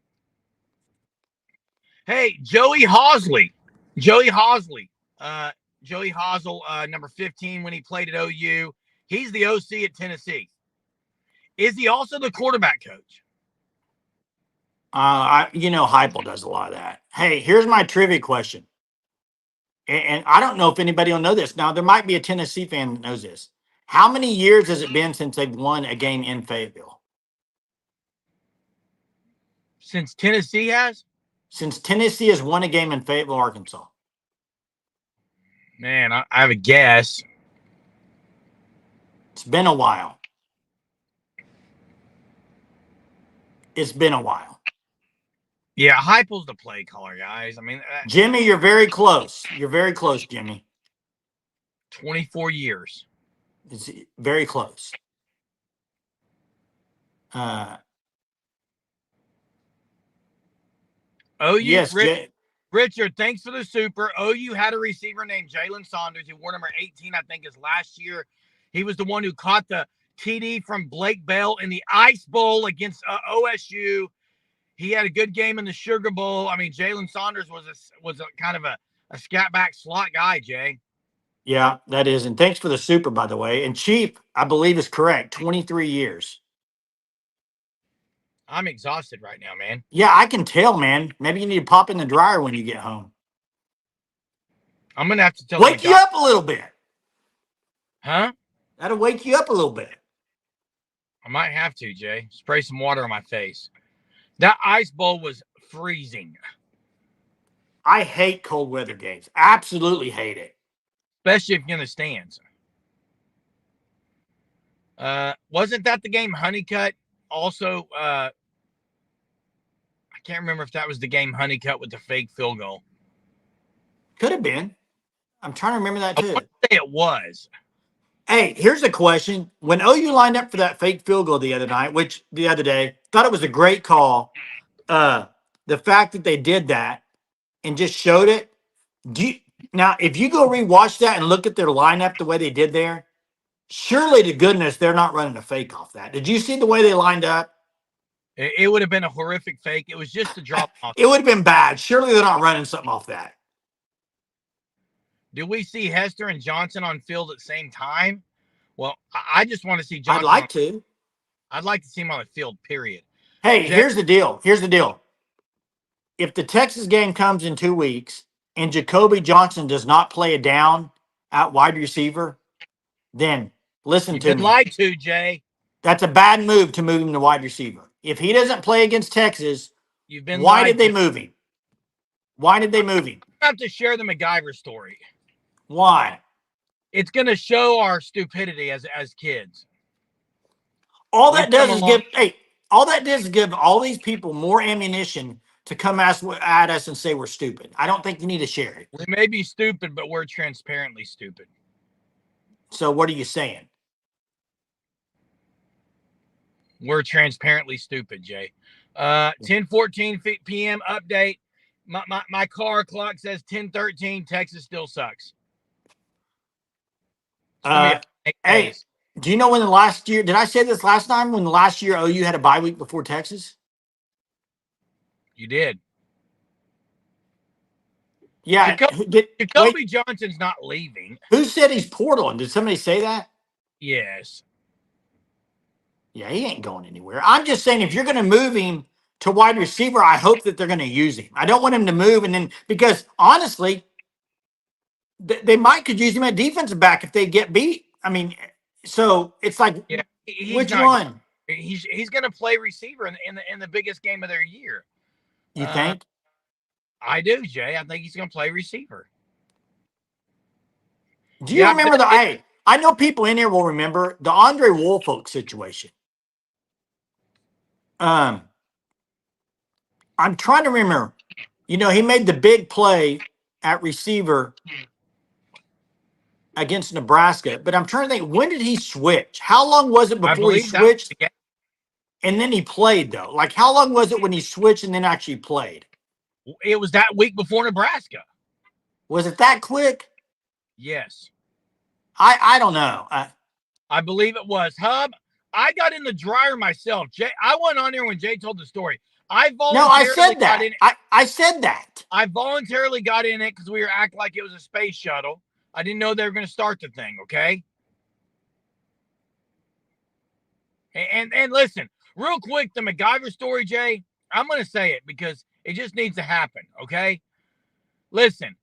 Hey, Joey Hausley, number 15 when he played at OU. He's the OC at Tennessee. Is he also the quarterback coach? Heupel does a lot of that. Hey, here's my trivia question. And I don't know if anybody will know this. Now, there might be a Tennessee fan that knows this. How many years has it been since they've won a game in Fayetteville? Since Tennessee has? Since Tennessee has won a game in Fayetteville, Arkansas. Man, I have a guess. It's been a while. It's been a while. Yeah, Heupel's the play caller, guys. I mean, Jimmy, you're very close. You're very close, Jimmy. 24 years. It's very close. OU, yes, Richard, thanks for the super. OU had a receiver named Jalen Saunders who wore number 18, I think, is last year. He was the one who caught the TD from Blake Bell in the Ice Bowl against OSU. He had a good game in the Sugar Bowl. I mean, Jalen Saunders was a kind of a scat back slot guy, Jay. Yeah, that is. And thanks for the super, by the way. And Chief, I believe, is correct. 23 years. I'm exhausted right now, man. Yeah, I can tell, man. Maybe you need to pop in the dryer when you get home. I'm going to have to tell Wake you up a little bit. Huh? That'll wake you up a little bit. I might have to, Jay. Spray some water on my face. That Ice Bowl was freezing. I hate cold weather games. Absolutely hate it. Especially if you're in the stands. Wasn't that the game Honeycutt also? I can't remember if that was the game Honeycutt with the fake field goal. Could have been. I'm trying to remember that too. I want to say it was. Hey, here's a question. When OU lined up for that fake field goal the other day, thought it was a great call. The fact that they did that and just showed it. Now, if you go rewatch that and look at their lineup the way they did there, surely to goodness they're not running a fake off that. Did you see the way they lined up? It would have been a horrific fake. It was just a drop off. It would have been bad. Surely they're not running something off that. Did we see Hester and Johnson on field at the same time? Well, I just want to see Johnson. I'd like to see him on the field, period. Hey, here's the deal. If the Texas game comes in 2 weeks and Jacobe Johnson does not play a down at wide receiver, then listen to me. You've been lied to, Jay. That's a bad move to move him to wide receiver. If he doesn't play against Texas, why did they move him? Why did they move him? I have to share the MacGyver story. Why? It's going to show our stupidity as kids. All that does is give all these people more ammunition to come at us and say we're stupid. I don't think you need to share it. We may be stupid, but we're transparently stupid. So what are you saying? We're transparently stupid, Jay. 10:14 p.m. update. My car clock says 10:13. Texas still sucks. Hey, do you know when the last year? Did I say this last time? When the last year OU had a bye week before Texas? You did. Yeah. Jacobe Johnson's not leaving. Who said he's portaling? Did somebody say that? Yes. Yeah, he ain't going anywhere. I'm just saying, if you're going to move him to wide receiver, I hope that they're going to use him. I don't want him to move, and then because honestly, they might could use him at defensive back if they get beat. I mean, so it's like, which one? He's going to play receiver in the biggest game of their year. You think? I do, Jay. I think he's going to play receiver. Do you remember I know people in here will remember the Andre Woolfolk situation. I'm trying to remember. You know, he made the big play at receiver against Nebraska, but I'm trying to think, when did he switch? How long was it before he switched? And then he played, though. Like, how long was it when he switched and then actually played? It was that week before Nebraska. Was it that quick? Yes. I don't know. I believe it was. Hub, I got in the dryer myself. Jay, I went on there when Jay told the story. I said that. I said that. I voluntarily got in it because we were acting like it was a space shuttle. I didn't know they were going to start the thing, okay? And listen, real quick, the MacGyver story, Jay, I'm going to say it because it just needs to happen, okay? Listen,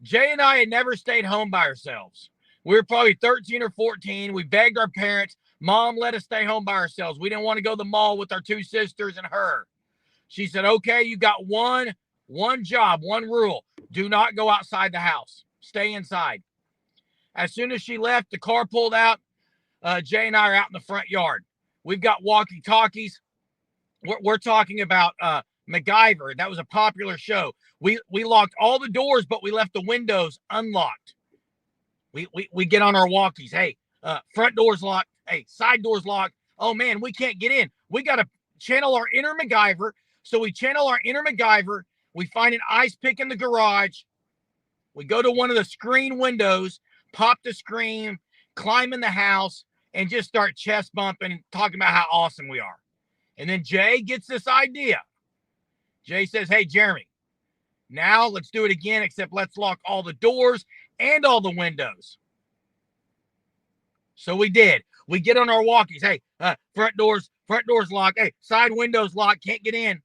Jay and I had never stayed home by ourselves. We were probably 13 or 14. We begged our parents. Mom let us stay home by ourselves. We didn't want to go to the mall with our two sisters and her. She said, okay, you got one job, one rule. Do not go outside the house. Stay inside. As soon as she left, the car pulled out. Jay and I are out in the front yard. We've got walkie-talkies. We're talking about MacGyver. That was a popular show. We locked all the doors, but we left the windows unlocked. We get on our walkies. Hey, front door's locked. Hey, side door's locked. Oh, man, we can't get in. We got to channel our inner MacGyver. So we channel our inner MacGyver. We find an ice pick in the garage. We go to one of the screen windows, pop the screen, climb in the house, and just start chest bumping and talking about how awesome we are. And then Jay gets this idea. Jay says, hey, Jeremy, now let's do it again, except let's lock all the doors and all the windows. So we did. We get on our walkies. Hey, front doors locked. Hey, side windows locked. Can't get in.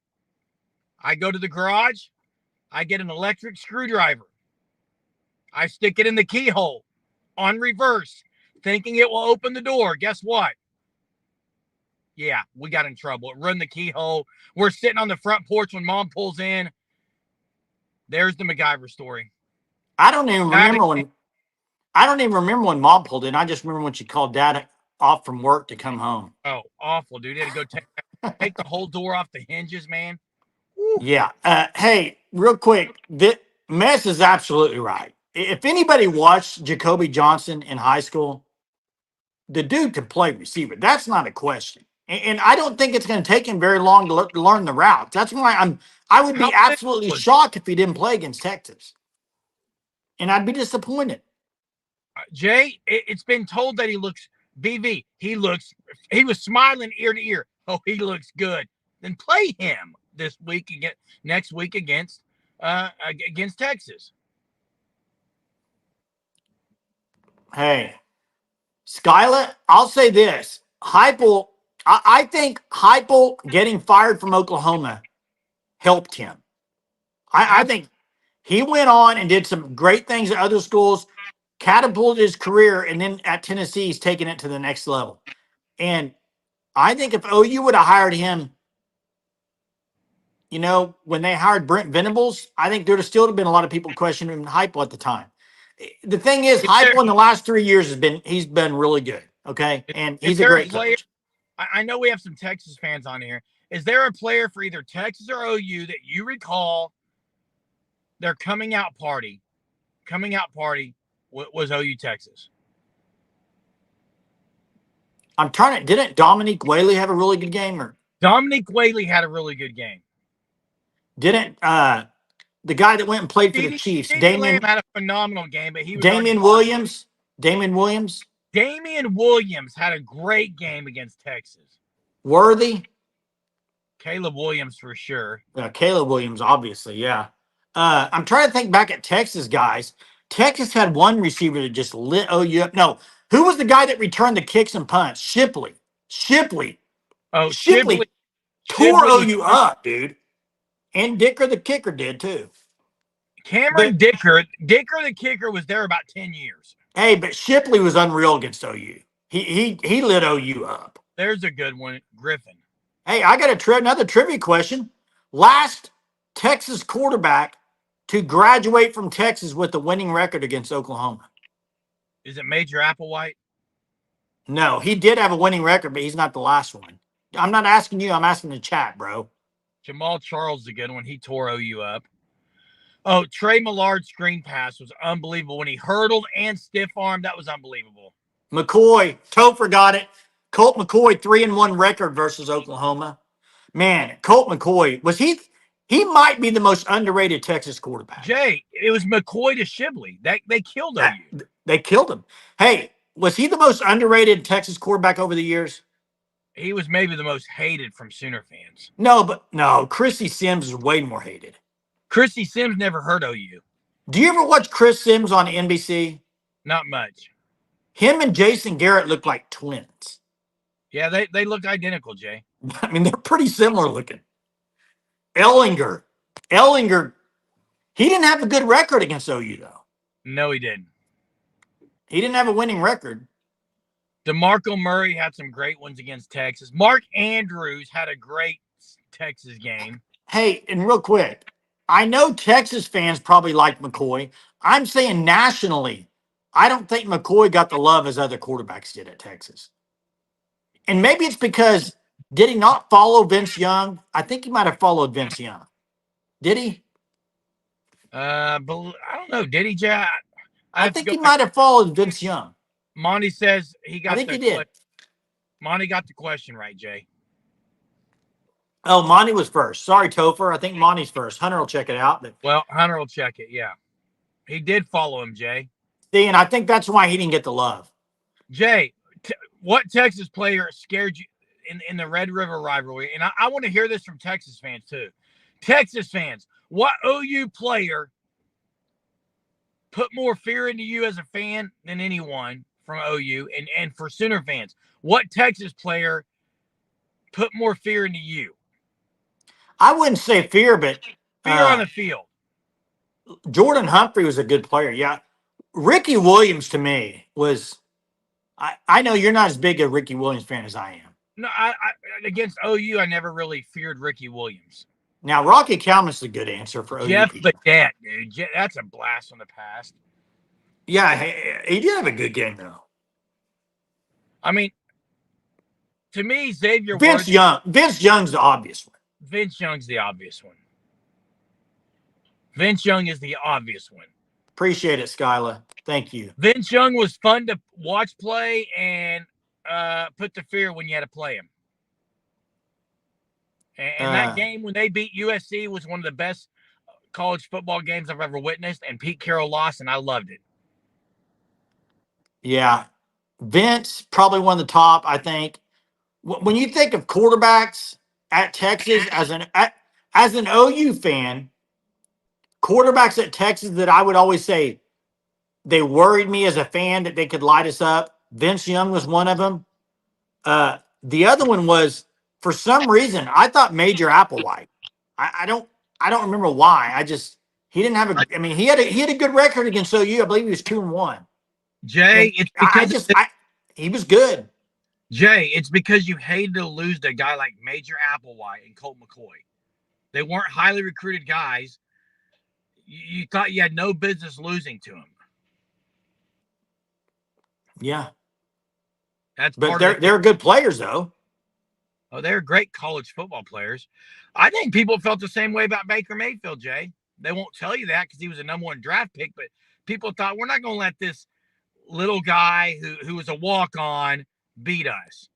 I go to the garage. I get an electric screwdriver. I stick it in the keyhole on reverse, thinking it will open the door. Guess what? Yeah, we got in trouble. It ruined the keyhole. We're sitting on the front porch when Mom pulls in. There's the MacGyver story. I don't even remember when Mom pulled in. I just remember when she called Dad off from work to come home. Oh, awful, dude. He had to go take the whole door off the hinges, man. Woo. Yeah. Hey, real quick, Mess is absolutely right. If anybody watched Jacobe Johnson in high school, the dude can play receiver. That's not a question. And I don't think it's going to take him very long to learn the routes. That's why I would be absolutely shocked if he didn't play against Texas. And I'd be disappointed. Jay, it's been told that he looks BV. He was smiling ear to ear. Oh, he looks good. Then play him next week against Texas. Hey, Skyla, I'll say this. Heupel, I think Heupel getting fired from Oklahoma helped him. I think he went on and did some great things at other schools, catapulted his career, and then at Tennessee, he's taken it to the next level. And I think if OU would have hired him, when they hired Brent Venables, I think there would have still been a lot of people questioning Heupel at the time. The thing is, Heupel in the last 3 years he's been really good. Okay, and he's a great coach. I know we have some Texas fans on here. Is there a player for either Texas or OU that you recall their coming out party was OU Texas? I'm trying to. Didn't Dominique Whaley have a really good game? Or Dominique Whaley had a really good game. Didn't the guy that went and played for the Chiefs, Damian had a phenomenal game, but he was Damian Williams. Damian Williams had a great game against Texas. Worthy. Caleb Williams for sure. Caleb Williams, obviously, yeah. I'm trying to think back at Texas guys. Texas had one receiver that just lit OU up. No, who was the guy that returned the kicks and punts? Shipley. Oh, Shipley tore OU up, dude. And Dicker the kicker did too. Dicker the kicker was there about 10 years. Hey, but Shipley was unreal against OU. He lit OU up. There's a good one, Griffin. Hey, I got another trivia question. Last Texas quarterback to graduate from Texas with a winning record against Oklahoma. Is it Major Applewhite? No, he did have a winning record, but he's not the last one. I'm not asking you. I'm asking the chat, bro. Jamal Charles is a good one. He tore OU up. Oh, Trey Millard's screen pass was unbelievable. When he hurdled and stiff-armed, that was unbelievable. McCoy, Topher got it. Colt McCoy, 3-1 record versus Oklahoma. Man, Colt McCoy, he might be the most underrated Texas quarterback. Jay, it was McCoy to Shibley. They killed OU. They killed him. Hey, was he the most underrated Texas quarterback over the years? He was maybe the most hated from Sooner fans. No, Chrissy Sims is way more hated. Chrissy Sims never heard OU. Do you ever watch Chris Sims on NBC? Not much. Him and Jason Garrett look like twins. Yeah, they look identical, Jay. I mean, they're pretty similar looking. Ellinger, he didn't have a good record against OU, though. No, he didn't. He didn't have a winning record. DeMarco Murray had some great ones against Texas. Mark Andrews had a great Texas game. Hey, and real quick, I know Texas fans probably like McCoy. I'm saying nationally, I don't think McCoy got the love as other quarterbacks did at Texas. And maybe it's because did he not follow Vince Young? I think he might have followed Vince Young. Did he? But I don't know. Did he, Jay? I think he might have followed Vince Young. Monty says he got. I think he did. Monty got the question right, Jay. Oh, Monty was first. Sorry, Topher. I think Monty's first. Hunter will check it out. But well, Hunter will check it. Yeah, he did follow him, Jay. See, and I think that's why he didn't get the love. Jay, what Texas player scared you in the Red River rivalry? And I want to hear this from Texas fans too. Texas fans, what OU player put more fear into you as a fan than anyone from OU? And for Sooner fans, what Texas player put more fear into you? I wouldn't say fear, but fear on the field. Jordan Humphrey was a good player. Yeah. Ricky Williams to me was I know you're not as big a Ricky Williams fan as I am. No, I against OU, I never really feared Ricky Williams. Now, Rocky Kalmus is a good answer for OU. Jeff Badet, dude. That's a blast from the past. Yeah, he did have a good game, though. I mean, to me, Xavier Vince Young's the obvious one. Vince Young's the obvious one. Vince Young is the obvious one. Appreciate it, Skyla. Thank you. Vince Young was fun to watch play and put the fear when you had to play him. And that game when they beat USC was one of the best college football games I've ever witnessed. And Pete Carroll lost, and I loved it. Yeah. Vince, probably one of the top, I think. When you think of quarterbacks at Texas as an OU fan, quarterbacks at Texas that I would always say they worried me as a fan that they could light us up. Vince Young was one of them. The other one was, for some reason, I thought Major Applewhite. I don't remember why. He didn't have he had a good record against OU. I believe he was 2-1. Jay, it's because he was good. Jay, it's because you hated to lose to a guy like Major Applewhite and Colt McCoy. They weren't highly recruited guys. You thought you had no business losing to them. Yeah. But they're good players, though. Oh, they're great college football players. I think people felt the same way about Baker Mayfield, Jay. They won't tell you that because he was a number 1 draft pick, but people thought we're not going to let this little guy who was a walk-on beat us.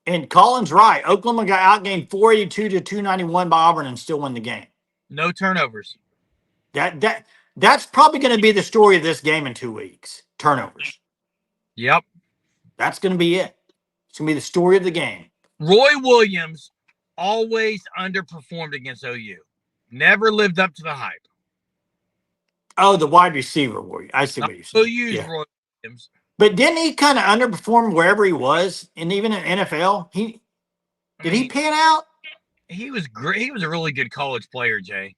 And Colin's right. Oklahoma got outgained 482 to 291 by Auburn and still won the game. No turnovers. That's probably going to be the story of this game in 2 weeks. Turnovers. Yep. That's going to be it. It's going to be the story of the game. Roy Williams always underperformed against OU. Never lived up to the hype. Oh, the wide receiver, Warrior. I see what you're saying. OU's Roy Williams. But didn't he kind of underperform wherever he was, and even in NFL? Did he pan out? He was great. He was a really good college player, Jay.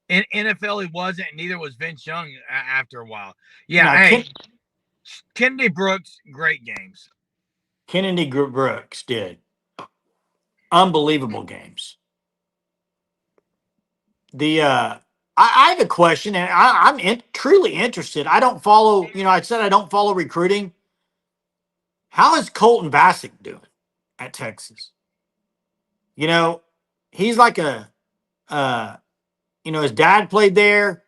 In NFL, he wasn't, and neither was Vince Young after a while. Yeah, Kennedy Brooks, great games. Kennedy Brooks did. Unbelievable games. I have a question, and I'm truly interested. I don't follow, I said I don't follow recruiting. How is Colton Bassick doing at Texas? He's like his dad played there.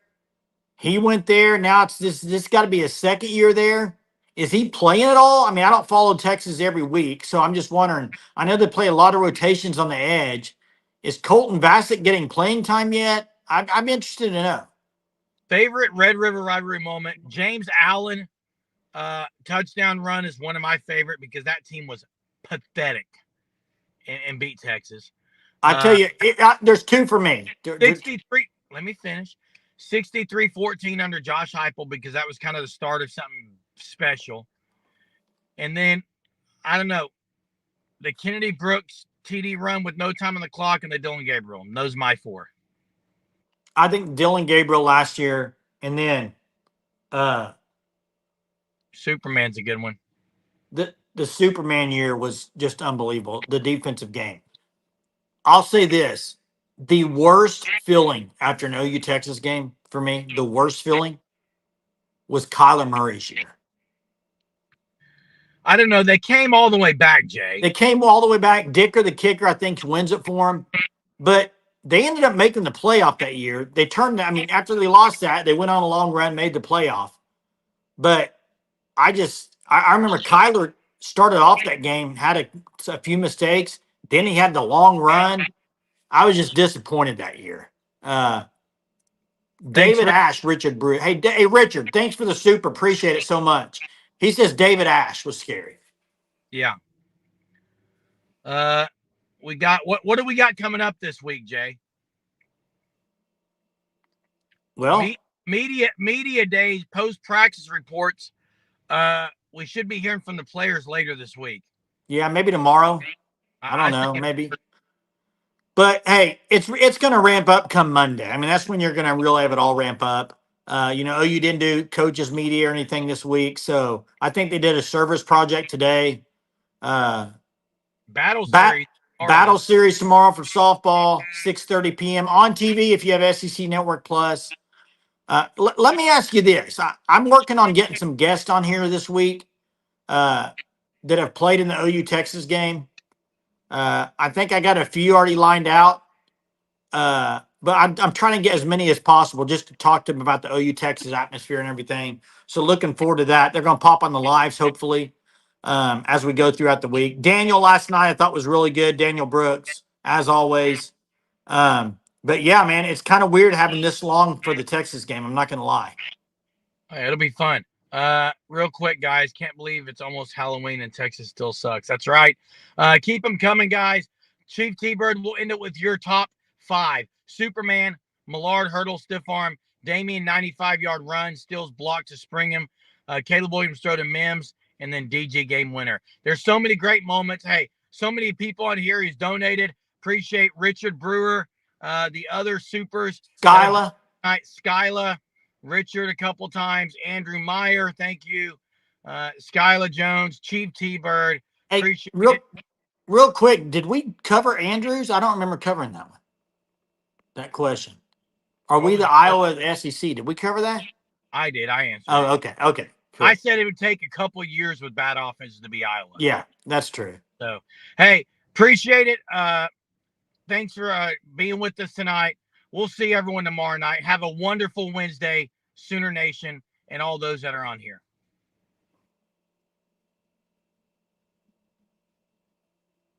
He went there. Now it's this got to be his second year there. Is he playing at all? I mean, I don't follow Texas every week, so I'm just wondering. I know they play a lot of rotations on the edge. Is Colton Bassick getting playing time yet? I'm interested to know. Favorite Red River rivalry moment: James Allen touchdown run is one of my favorite because that team was pathetic and beat Texas. I tell you, there's 2 for me. 63. Let me finish. 63-14 under Josh Heupel because that was kind of the start of something special. And then, I don't know, the Kennedy Brooks TD run with no time on the clock and the Dylan Gabriel. And those are my 4. I think Dylan Gabriel last year, and then Superman's a good one. the Superman year was just unbelievable. The defensive game. I'll say this: the worst feeling after an OU Texas game for me, the worst feeling was Kyler Murray's year. I don't know. They came all the way back, Jay. They came all the way back. Dicker, the kicker, I think wins it for him, but they ended up making the playoff that year. They turned. I mean, after they lost that, they went on a long run, made the playoff. But I remember Kyler started off that game, had a few mistakes. Then he had the long run. I was just disappointed that year. David Ash, Richard Brew. Hey, Richard, thanks for the super. Appreciate it so much. He says David Ash was scary. Yeah. We got what do we got coming up this week, Jay? Well, media days, post practice reports. We should be hearing from the players later this week. Yeah, maybe tomorrow. I don't know, maybe. But hey, it's going to ramp up come Monday. I mean, that's when you're going to really have it all ramp up. OU didn't do coaches media or anything this week, so I think they did a service project today. Battle series tomorrow for softball, 6:30 p.m. on TV if you have SEC Network Plus. Let me ask you this: I'm working on getting some guests on here this week that have played in the OU Texas game. I think I got a few already lined out, but I'm trying to get as many as possible just to talk to them about the OU Texas atmosphere and everything. So looking forward to that. They're going to pop on the lives hopefully as we go throughout the week. Daniel last night I thought was really good. Daniel Brooks, as always. But yeah, man, it's kind of weird having this long for the Texas game. I'm not going to lie. It'll be fun. Real quick, guys. Can't believe it's almost Halloween and Texas still sucks. That's right. Keep them coming, guys. Chief T-Bird will end it with your top 5. Superman, Millard hurdle, stiff arm. Damian 95-yard run, steals block to spring him. Caleb Williams throw to Mims, and then DG game winner. There's so many great moments. Hey, so many people on here who's donated. Appreciate Richard Brewer, the other supers. Skyla. Skyla. Richard a couple times. Andrew Meyer, thank you. Skyla Jones, Chief T-Bird. Hey, appreciate it. Real quick, did we cover Andrews? I don't remember covering that one. That question. Are we the Iowa of the SEC? Did we cover that? I did. I answered. Oh, okay. Okay. Cool. I said it would take a couple years with bad offenses to be Iowa. Yeah, that's true. So, hey, appreciate it. Thanks for being with us tonight. We'll see everyone tomorrow night. Have a wonderful Wednesday, Sooner Nation, and all those that are on here.